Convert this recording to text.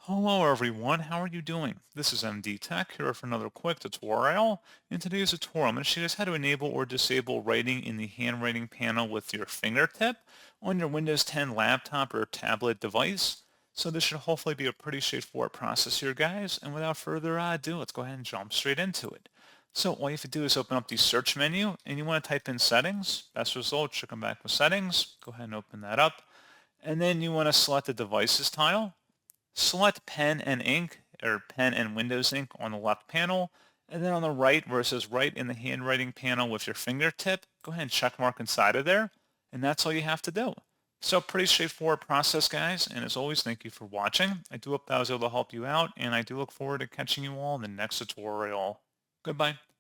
Hello everyone, how are you doing? This is MD Tech here for another quick tutorial. In today's tutorial, I'm going to show you guys how to enable or disable writing in the handwriting panel with your fingertip on your Windows 10 laptop or tablet device. So this should hopefully be a pretty straightforward process here, guys. And without further ado, let's go ahead and jump straight into it. So all you have to do is open up the search menu and you want to type in settings. Best result should come back with settings. Go ahead and open that up. And then you want to select the devices tile. Select Pen and Ink or Pen and Windows Ink on the left panel, and then on the right where it says Write in the Handwriting panel with your fingertip, go ahead and check mark inside of there, and that's all you have to do. So pretty straightforward process, guys, and as always, thank you for watching. I do hope that I was able to help you out, and I do look forward to catching you all in the next tutorial. Goodbye.